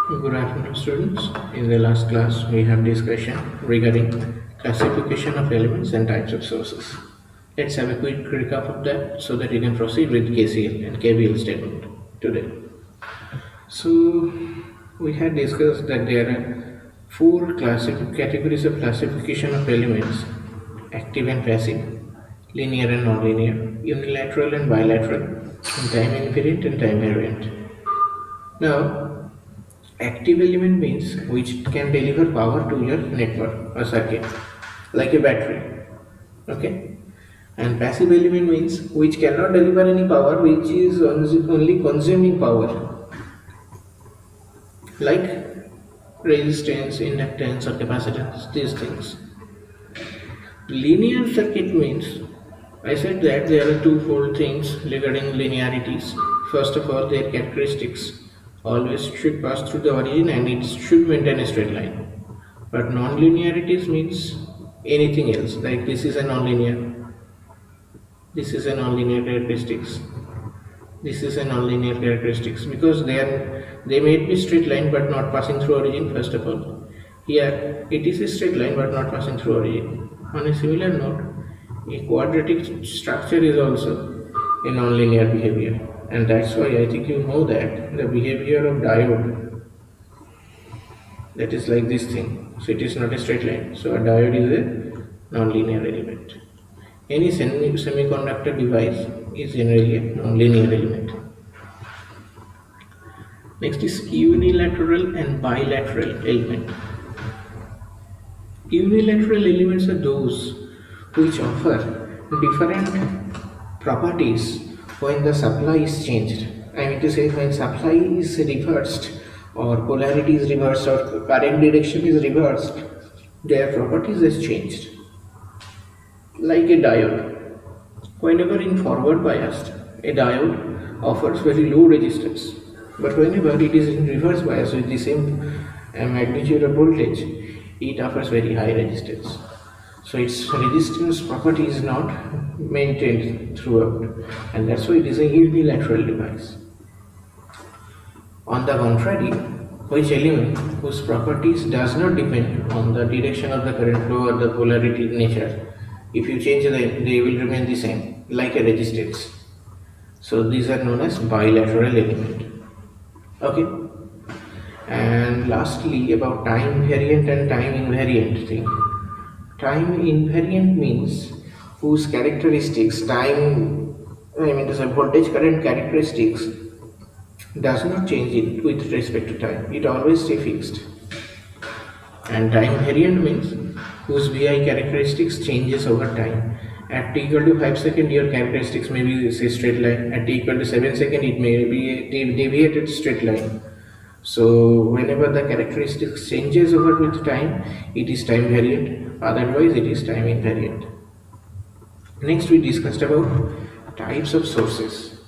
Good afternoon, students. In the last class, we have discussion regarding classification of elements and types of sources. Let's have a quick recap of that so that you can proceed with KCL and KVL statement today. So, we had discussed that there are four categories of classification of elements: active and passive, linear and nonlinear, unilateral and bilateral, and time invariant and time variant. Now, active element means which can deliver power to your network or circuit, like a battery. Okay. And passive element means which cannot deliver any power, which is only consuming power, like resistance, inductance, or capacitance. These things. Linear circuit means I said that there are twofold things regarding linearities. First of all, their characteristics always should pass through the origin and it should maintain a straight line. But non-linearities means anything else, like this is a non-linear characteristics, this is a non-linear characteristics because they may be straight line but not passing through origin. First of all, here it is a straight line but not passing through origin. On a similar note, a quadratic structure is also a non-linear behavior, and that's why I think you know that the behavior of diode, that is like this thing, so it is not a straight line, so a diode is a non-linear element. Any semiconductor device is generally a non-linear element. Next is unilateral and bilateral element. Unilateral elements are those which offer different properties when the supply is changed. I mean to say, when supply is reversed or polarity is reversed or current direction is reversed, their properties is changed. Like a diode. Whenever in forward biased, a diode offers very low resistance, but whenever it is in reverse bias with the same magnitude of voltage, it offers very high resistance. So its resistance property is not maintained throughout, and that's why it is a unilateral device. On the contrary, which element whose properties does not depend on the direction of the current flow or the polarity nature, if you change them, they will remain the same, like a resistance. So these are known as bilateral element. Okay. And lastly, about time invariant and time invariant thing. Time invariant means whose characteristics, to say voltage current characteristics does not change it with respect to time. It always stay fixed. And time variant means whose VI characteristics changes over time. At t equal to 5 seconds, your characteristics may be say straight line. At t equal to 7 seconds, it may be a deviated straight line. So whenever the characteristics changes over with time, it is time variant. Otherwise, it is time invariant. Next, we discussed about types of sources.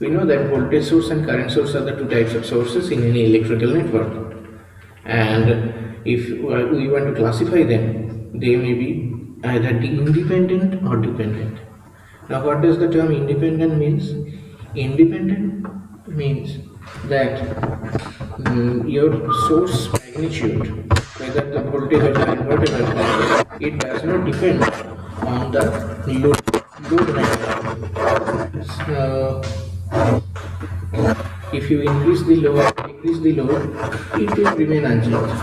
We know that voltage source and current source are the two types of sources in any electrical network. And if we want to classify them, they may be either independent or dependent. Now, what does the term independent means? Independent means that your source magnitude, whether the voltage or current, whatever, it does not depend on the load magnitude. So, if you increase the load, decrease the load, it will remain unchanged.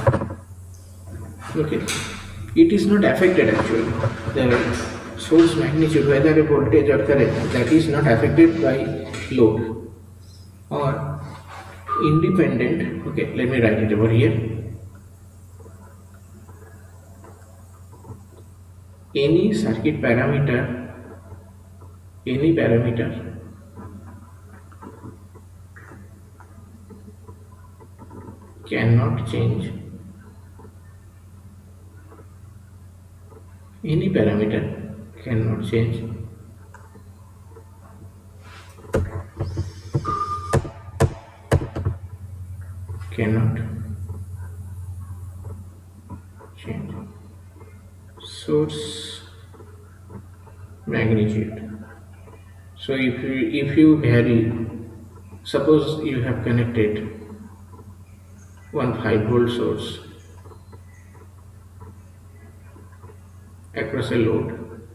Okay, it is not affected actually. The source magnitude, whether a voltage or current, that is not affected by load or independent. Okay, let me write it over here. Any circuit parameter, any parameter cannot change. Any parameter cannot change cannot change source magnitude. So if you vary, suppose you have connected one 5-volt source across a load,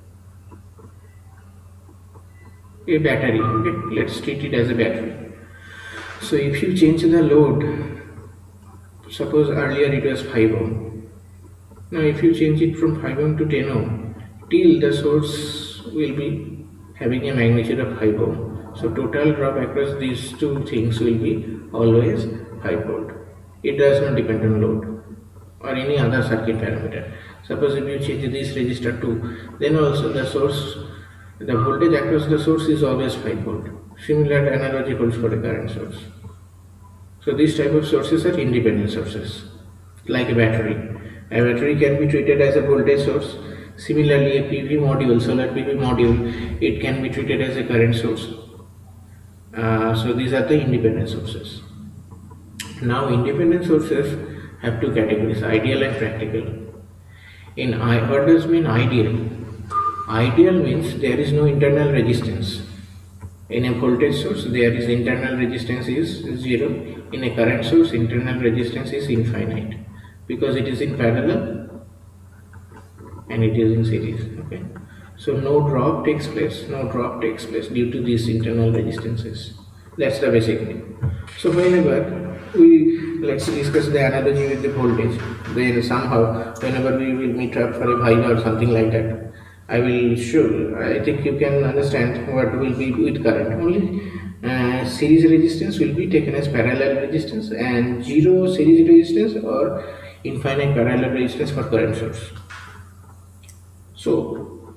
a battery. Okay, let's treat it as a battery. So if you change the load, suppose earlier it was 5 ohm. Now if you change it from 5 ohm to 10 ohm, till the source will be having a magnitude of 5 ohm. So total drop across these two things will be always 5 volt. It does not depend on load or any other circuit parameter. Suppose if you change this resistor to, then also the source, the voltage across the source is always 5 volt. Similar analogy holds for a current source. So these type of sources are independent sources, like a battery. A battery can be treated as a voltage source. Similarly, a PV module, solar PV module, it can be treated as a current source. So these are the independent sources. Now independent sources have two categories, ideal and practical. What does mean ideal? Ideal means there is no internal resistance. In a voltage source, there is internal resistance is 0. In a current source, internal resistance is infinite because it is in parallel and it is in series. Okay, so no drop takes place. No drop takes place due to these internal resistances. That's the basic thing. So whenever let's discuss the analogy with the voltage, then somehow whenever we will meet up for a viva or something like that, I will show. I think you can understand what will be with current. Only series resistance will be taken as parallel resistance, and zero series resistance or infinite parallel resistance for current source. So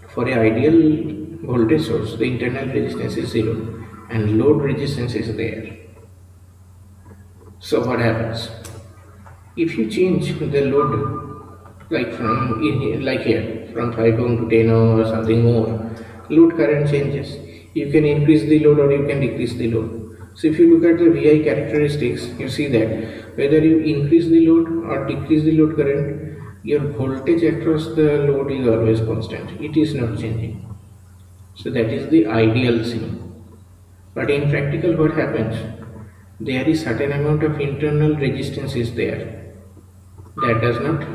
for a ideal voltage source, the internal resistance is 0 and load resistance is there. So what happens? If you change the load, like here from 5 ohm to 10 ohm or something more, load current changes. You can increase the load or you can decrease the load. So if you look at the VI characteristics, you see that whether you increase the load or decrease the load current, your voltage across the load is always constant. It is not changing. So that is the ideal thing. But in practical, what happens? There is certain amount of internal resistance is there. That does not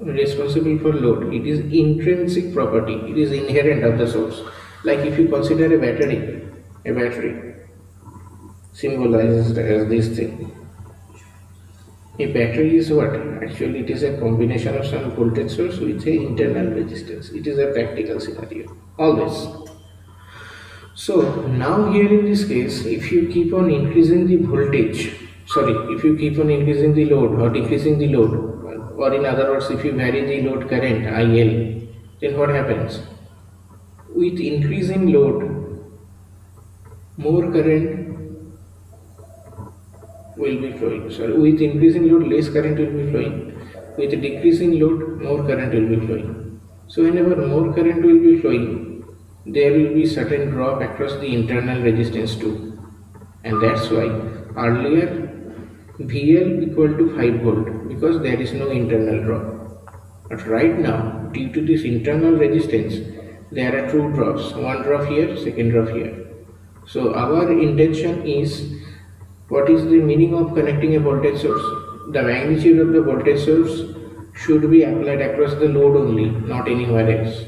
responsible for load. It is intrinsic property. It is inherent of the source. Like if you consider a battery symbolizes as this thing. A battery is what? Actually, it is a combination of some voltage source with a internal resistance. It is a practical scenario. Always. So now here in this case, if you keep on increasing the voltage, if you keep on increasing the load or decreasing the load, or in other words, if you vary the load current IL, then what happens? With increasing load, more current will be flowing. With increasing load, less current will be flowing. With decreasing load, more current will be flowing. So whenever more current will be flowing, there will be certain drop across the internal resistance too, and that's why earlier VL equal to 5 volt because there is no internal drop, but right now due to this internal resistance there are two drops, one drop here, second drop here. So our intention is, what is the meaning of connecting a voltage source? The magnitude of the voltage source should be applied across the load only, not anywhere else.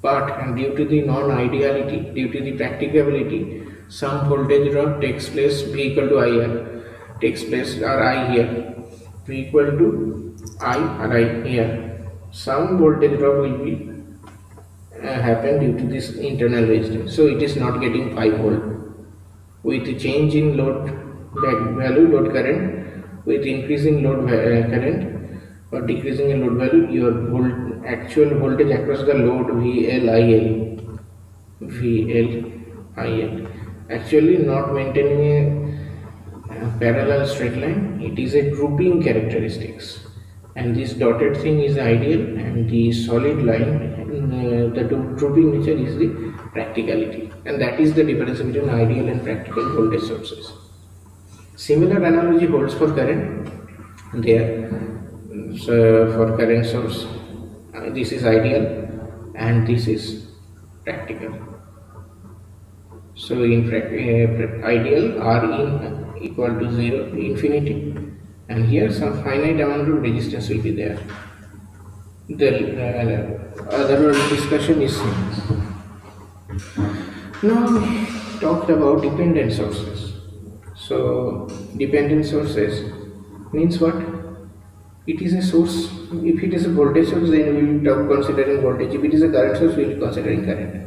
But due to the non-ideality, due to the practicability, some voltage drop takes place, V equal to IR takes place, or I here, V equal to I or I here. Some voltage drop will be happen due to this internal resistance. So it is not getting 5 volt. With change in load value, load current, with increasing load current or decreasing in load value, your actual voltage across the load VLIL actually not maintaining a parallel straight line. It is a grouping characteristics, and this dotted thing is ideal, and the solid line, the grouping nature is the practicality, and that is the difference between ideal and practical voltage sources. Similar analogy holds for current. There, so for current source, this is ideal and this is practical. So in ideal or equal to 0 infinity, and here some finite amount of resistance will be there. The other discussion is same. Now we talked about dependent sources. So dependent sources means what? It is a source. If it is a voltage source, then we will talk considering voltage. If it is a current source, we will considering current.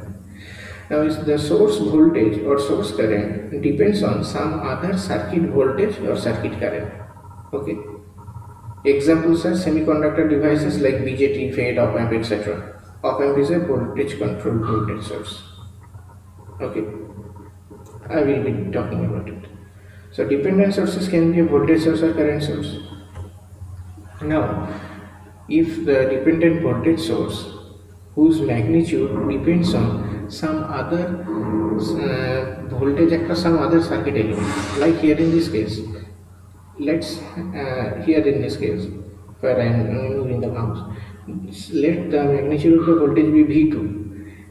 Now, is the source voltage or source current depends on some other circuit voltage or circuit current. Okay. Examples are semiconductor devices like BJT, FET, op amp, etc. Op amp is a voltage controlled voltage source. Okay. I will be talking about it. So dependent sources can be a voltage source or current source. Now, if the dependent voltage source whose magnitude depends on some other voltage across some other circuit element, like here in this case, here in this case, where I am moving the mouse, let the magnitude of the voltage be V2,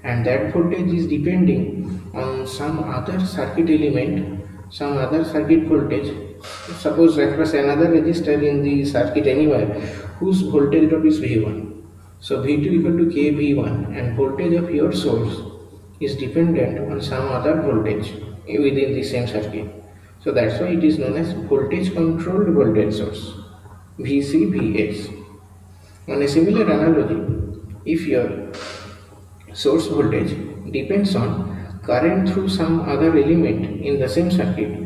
and that voltage is depending on some other circuit element, some other circuit voltage. Suppose across another resistor in the circuit anywhere whose voltage drop is V1. So V2 equal to kV1, and voltage of your source is dependent on some other voltage within the same circuit. So that's why it is known as voltage controlled voltage source, VCVS. On a similar analogy, if your source voltage depends on current through some other element in the same circuit,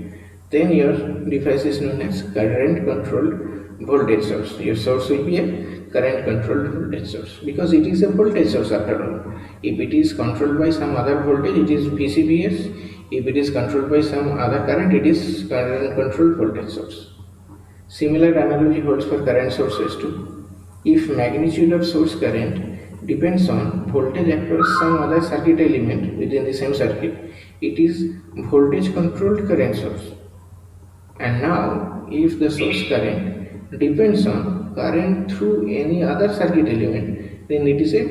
then your device is known as current controlled voltage source. Your source will be a current controlled voltage source because it is a voltage source after all. If it is controlled by some other voltage, it is VCVS. If it is controlled by some other current, it is current controlled voltage source. Similar analogy holds for current sources too. If magnitude of source current depends on voltage across some other circuit element within the same circuit, it is voltage controlled current source. And now, if the source current depends on current through any other circuit element, then it is a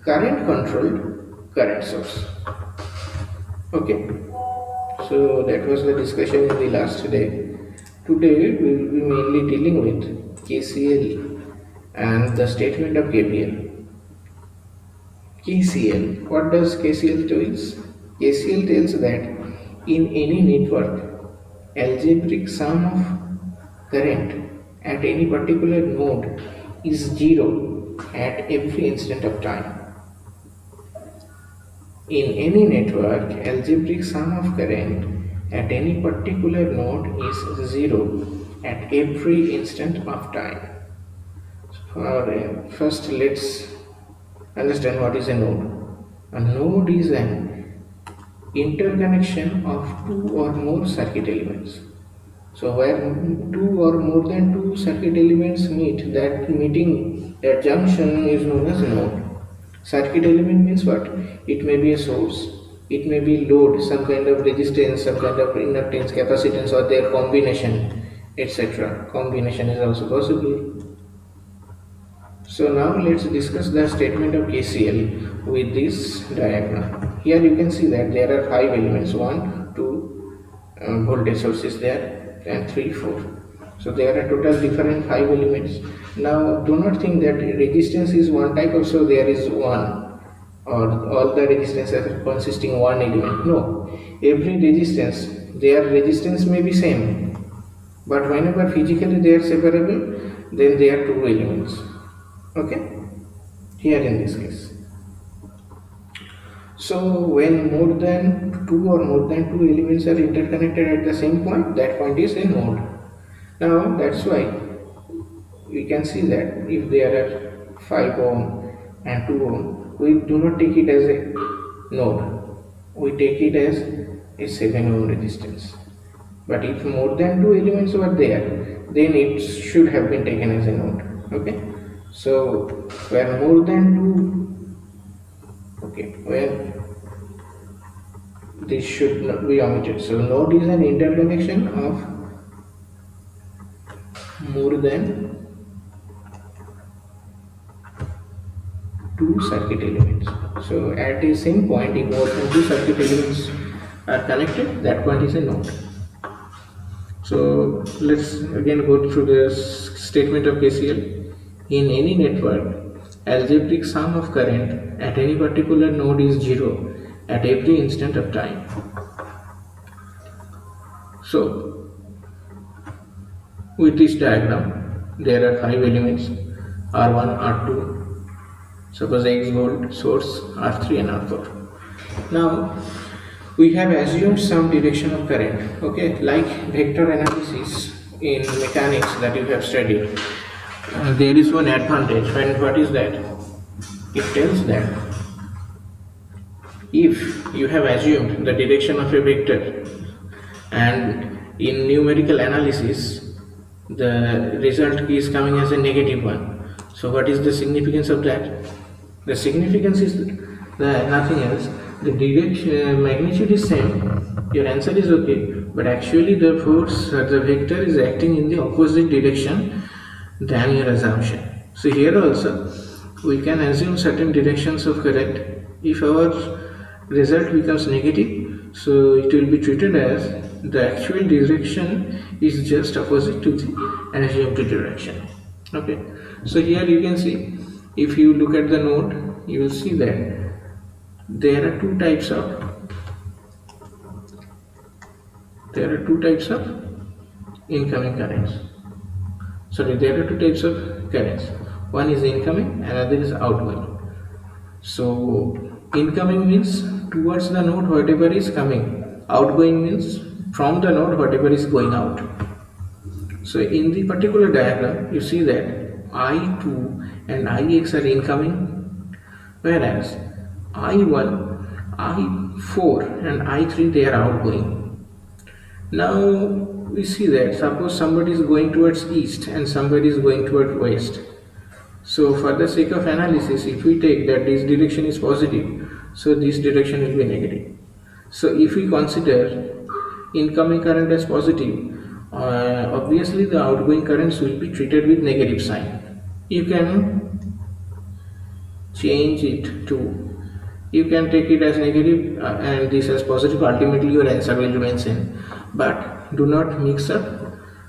current controlled current source. Okay. So that was the discussion in the last day. Today we will be mainly dealing with KCL and the statement of KVL. KCL. What does KCL tells? KCL tells that in any network, algebraic sum of current at any particular node is 0 at every instant of time. In any network, algebraic sum of current at any particular node is 0 at every instant of time. First, let's understand what is a node. A node is an interconnection of two or more circuit elements. So where two or more than two circuit elements meet, that junction is known as node. Circuit element means what? It may be a source, it may be load, some kind of resistance, some kind of inductance, capacitance, or their combination, etc. Combination is also possible. So now let's discuss the statement of KCL with this diagram. Here you can see that there are 5 elements, 1, 2 voltage sources there, and 3, 4. So there are total different 5 elements. Now do not think that resistance is one type of, so there is one, or all the resistances are consisting one element. No, every resistance, their resistance may be same, but whenever physically they are separable, then they are two elements. Okay, here in this case. So when more than two or more than two elements are interconnected at the same point, that point is a node. Now that's why we can see that if there are 5 ohm and 2 ohm, we do not take it as a node, we take it as a 7 ohm resistance. But if more than 2 elements were there, then it should have been taken as a node. Okay, so where more than 2, okay, where this should not be omitted. So node is an interconnection of more than 2 circuit elements. So at the same point, if more than 2 circuit elements are connected, that point is a node. So let's again go through the statement of KCL. In any network, algebraic sum of current at any particular node is 0 at every instant of time. So with this diagram, there are 5 elements: R1, R2, suppose X volt, source, R3 and R4. Now we have assumed some direction of current, okay, like vector analysis in mechanics that you have studied. There is one advantage, and what is that? It tells that if you have assumed the direction of a vector and in numerical analysis the result is coming as a negative one, so what is the significance of that? The significance is that nothing else, the direction magnitude is same, your answer is okay, but actually the force the vector is acting in the opposite direction than your assumption. So here also we can assume certain directions of current. If our result becomes negative, so it will be treated as the actual direction is just opposite to the assumed direction. Okay, so here you can see, if you look at the node, you will see that there are two types of incoming currents. Sorry, there are two types of currents. One is incoming, another is outgoing. So incoming means towards the node whatever is coming. Outgoing means from the node whatever is going out. So in the particular diagram, you see that I2 and IX are incoming, whereas I1, I4 and I3 they are outgoing. Now we see that suppose somebody is going towards east and somebody is going towards west. So for the sake of analysis, if we take that this direction is positive, so this direction will be negative. So if we consider incoming current as positive, obviously the outgoing currents will be treated with negative sign. You can change it to, you can take it as negative and this as positive. Ultimately your answer will remain same, but do not mix up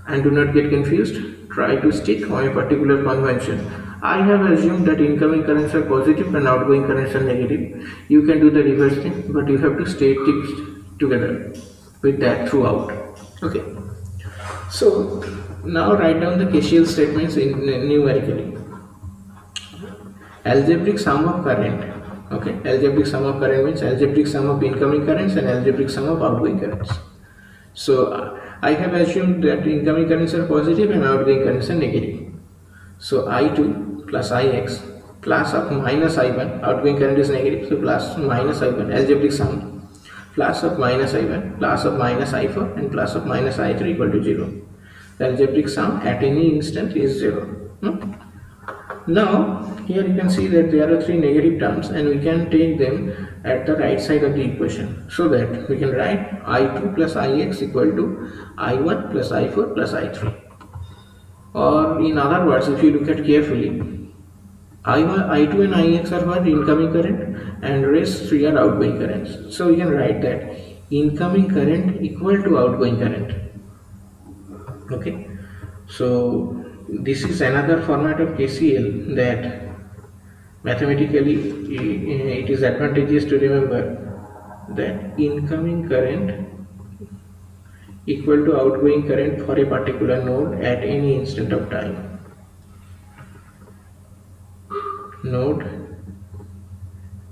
and do not get confused. Try to stick on a particular convention. I have assumed that incoming currents are positive and outgoing currents are negative. You can do the reverse thing, but you have to stay together with that throughout. Okay, so now write down the KCL statements in numerically. Algebraic sum of current. Okay, algebraic sum of current means algebraic sum of incoming currents and algebraic sum of outgoing currents. So I have assumed that incoming currents are positive and outgoing currents are negative. So I2 plus Ix plus of minus I1, outgoing current is negative, so plus minus I1, algebraic sum, plus of minus I1, plus of minus I4 and plus of minus I3 equal to 0. The algebraic sum at any instant is 0. Now here you can see that there are three negative terms and we can take them at the right side of the equation, so that we can write I2 plus Ix equal to I1 plus I4 plus I3. Or in other words, if you look at carefully, I2 and Ix are what? Incoming current, and rest 3 are outgoing currents. So we can write that incoming current equal to outgoing current. Okay, so this is another format of KCL that mathematically it is advantageous to remember that incoming current equal to outgoing current for a particular node at any instant of time. Node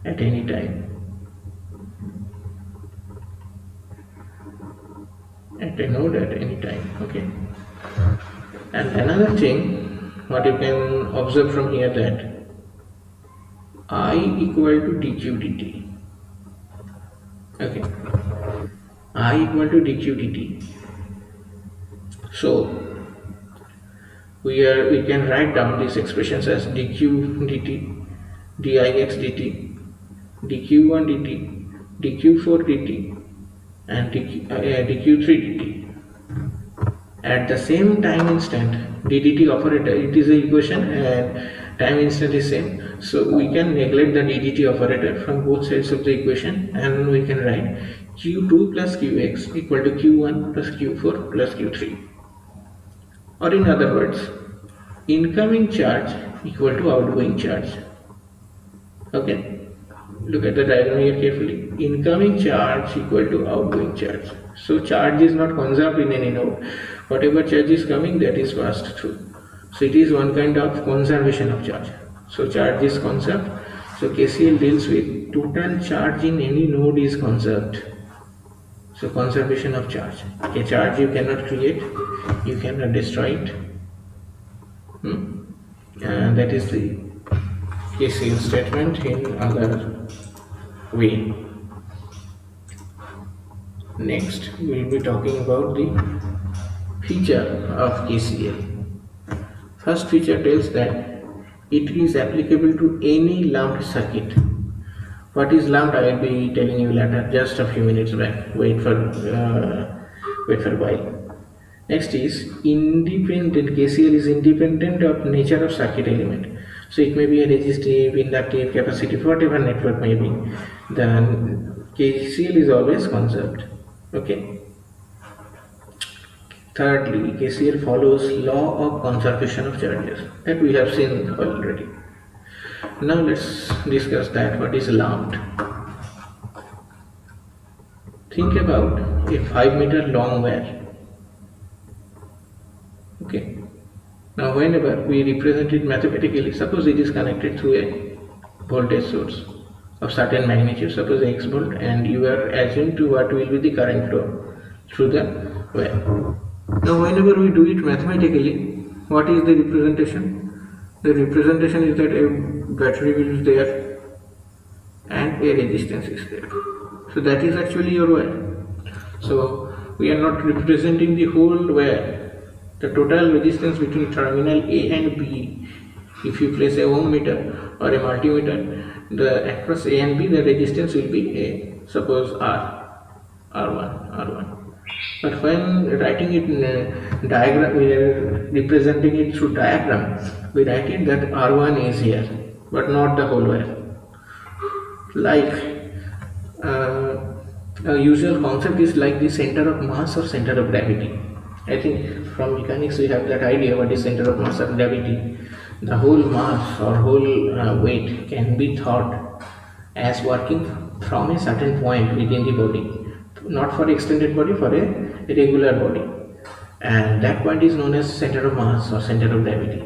at any time. At a node at any time. Okay. And another thing, what you can observe from here, that I equal to dq dt. Okay. I equal to dq dt. So we can write down these expressions as dq dt, dix dt, dq1 dt, dq4 dt, and dq3 dt. At the same time instant, ddt operator, it is a equation and time instant is same, so we can neglect the ddt operator from both sides of the equation and we can write Q2 plus Qx equal to Q1 plus Q4 plus Q3. Or in other words, incoming charge equal to outgoing charge. Okay, look at the diagram here carefully. Incoming charge equal to outgoing charge. So charge is not conserved in any node. Whatever charge is coming, that is passed through. So it is one kind of conservation of charge. So charge is conserved. So KCL deals with total charge in any node is conserved. So conservation of charge. A charge you cannot create, you cannot destroy it. And that is the KCL statement in other way. Next, we will be talking about the feature of KCL. First feature tells that it is applicable to any lumped circuit. What is lumped? I will be telling you later. Just a few minutes back. Wait for a while. Next is independent. KCL is independent of nature of circuit element. So it may be a resistive, inductive, capacitive, whatever network may be. Then KCL is always conserved. Okay. Thirdly, KCL follows law of conservation of charges that we have seen already. Now let's discuss that. What is lumped? Think about a 5-meter long wire. Okay. Now whenever we represent it mathematically, suppose it is connected through a voltage source of certain magnitude, suppose X volt, and you are assumed to what will be the current flow through the wire. Now whenever we do it mathematically, what is the representation? The representation is that a battery will be there and a resistance is there. So that is actually your wire. So we are not representing the whole wire. The total resistance between terminal A and B, if you place a ohm meter or a multimeter, across A and B, the resistance will be A, suppose R1. But when writing it in a diagram, we are representing it through diagram, we write it that R1 is here, but not the whole wire. Like a usual concept is like the center of mass or center of gravity. I think from mechanics we have that idea what is center of mass or gravity. The whole mass or whole weight can be thought as working from a certain point within the body, not for extended body, for a regular body, and that point is known as center of mass or center of gravity.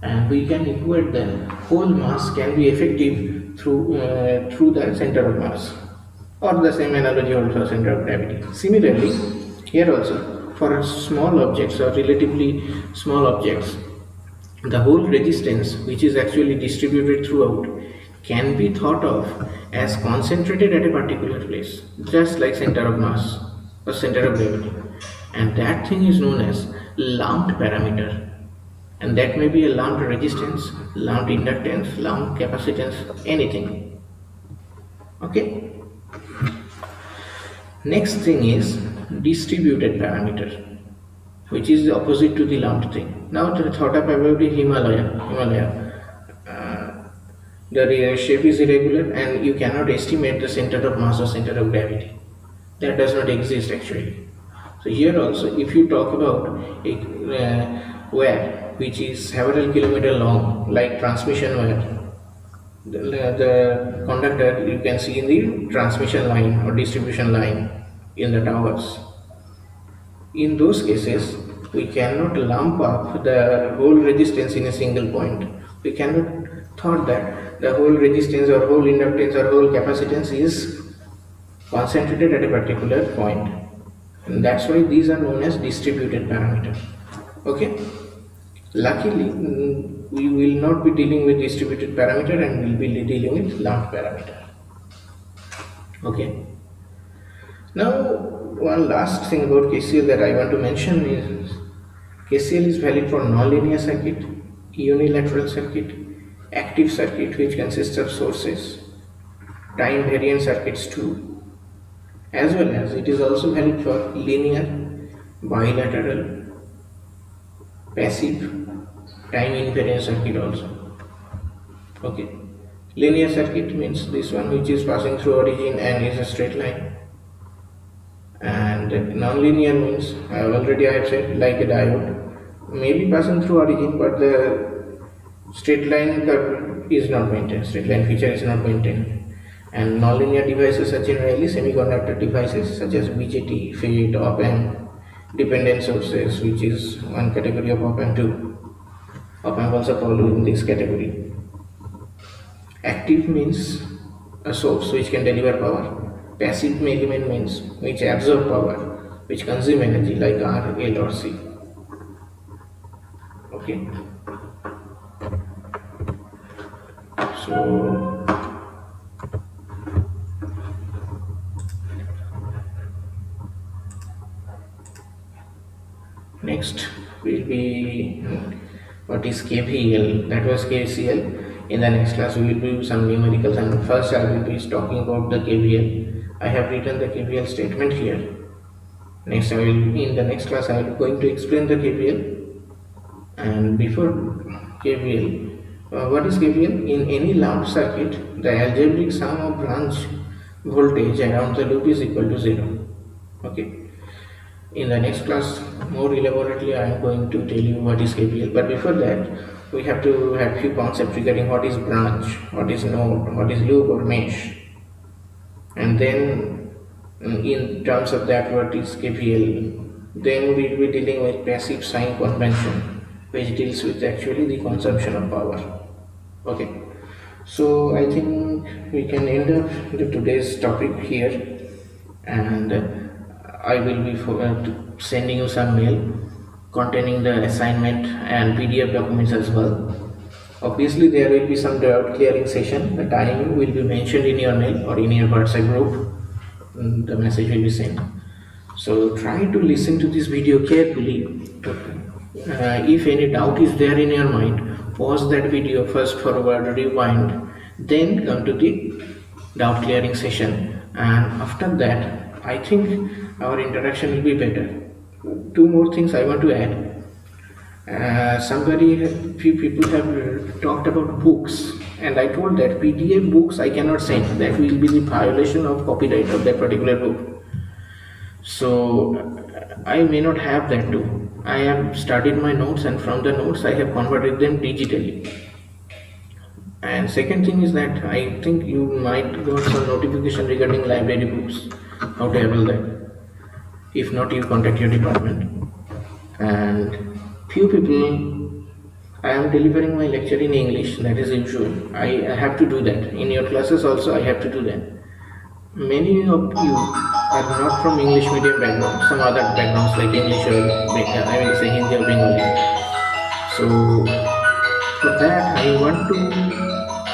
And we can equate then whole mass can be effective through the center of mass, or the same analogy also center of gravity. Similarly, here also for small objects or relatively small objects, the whole resistance which is actually distributed throughout can be thought of as concentrated at a particular place, just like center of mass or center of gravity, and that thing is known as lumped parameter. And that may be a lumped resistance, lumped inductance, lumped capacitance, anything. Okay. Next thing is distributed parameter, which is the opposite to the lumped thing. Now thought up about the Himalaya. The shape is irregular and you cannot estimate the center of mass or center of gravity. That does not exist actually. So here also, if you talk about a wire which is several kilometers long, like transmission wire, the conductor you can see in the transmission line or distribution line in the towers. In those cases, we cannot lump up the whole resistance in a single point. We cannot thought that the whole resistance or whole inductance or whole capacitance is concentrated at a particular point, and that's why these are known as distributed parameter. Okay. Luckily, we will not be dealing with distributed parameter and will be dealing with lumped parameter. Okay. Now, one last thing about KCL that I want to mention is KCL is valid for nonlinear circuit, unilateral circuit, active circuit which consists of sources, time variant circuits too, as well as it is also valid for linear, bilateral, passive, time invariant circuit also. Okay. Linear circuit means this one which is passing through origin and is a straight line. And nonlinear means already I have said, like a diode may be passing through origin, but the straight line curve is not maintained, straight line feature is not maintained. And nonlinear devices are generally semiconductor devices such as BJT, FET, op-amp, dependent sources, which is one category of op-amp too. Op-amp also fall in this category. Active means a source which can deliver power. Passive element means which absorb power, which consume energy like R, L or C. Okay. So next will be what is KVL, that was KCL. In the next class we will do some numericals, and first I will be talking about the KVL. I have written the KVL statement here. Next in the next class I will going to explain the KVL. And before KVL, what is KVL? In any loud circuit, the algebraic sum of branch voltage around the loop is equal to 0. Okay. In the next class, more elaborately, I am going to tell you what is KVL. But before that, we have to have few concepts regarding what is branch, what is node, what is loop or mesh. And then, in terms of that, what is KVL? Then we will be dealing with passive sign convention, which deals with actually the consumption of power. Okay. So I think we can end up today's topic here, and I will be sending you some mail containing the assignment and PDF documents as well. Obviously, there will be some doubt clearing session. The time will be mentioned in your mail or in your WhatsApp group. The message will be sent. So try to listen to this video carefully. If any doubt is there in your mind, pause that video, first forward, rewind, then come to the doubt clearing session, and after that I think our interaction will be better. Two more things I want to add. Few people have talked about books, and I told that PDF books I cannot send. That will be the violation of copyright of that particular book. So I may not have that too. I have studied my notes, and from the notes I have converted them digitally. And second thing is that I think you might got some notification regarding library books. How to handle that? If not, you contact your department. And few people, I am delivering my lecture in English, that is usual. I have to do that. In your classes also I have to do that. Many of you are not from English medium background, some other backgrounds like English or I will say Hindi or Bengali. So for that I want to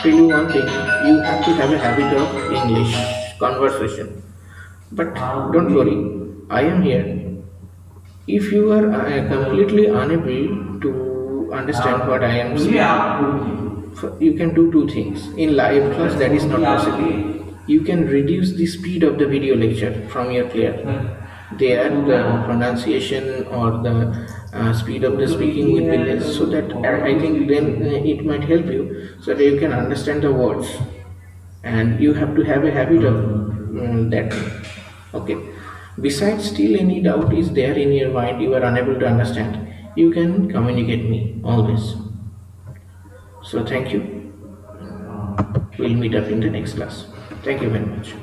tell you one thing. You have to have a habit of English conversation. But don't worry, I am here. If you are completely unable to understand what I am saying, you can do two things. In live class, that is not possible. You can reduce the speed of the video lecture from your player. There, the pronunciation or the speed of the speaking will be less, so that I think then it might help you, so that you can understand the words. And you have to have a habit of that. Okay. Besides, still any doubt is there in your mind, you are unable to understand, you can communicate me always. So thank you. We'll meet up in the next class. Thank you very much.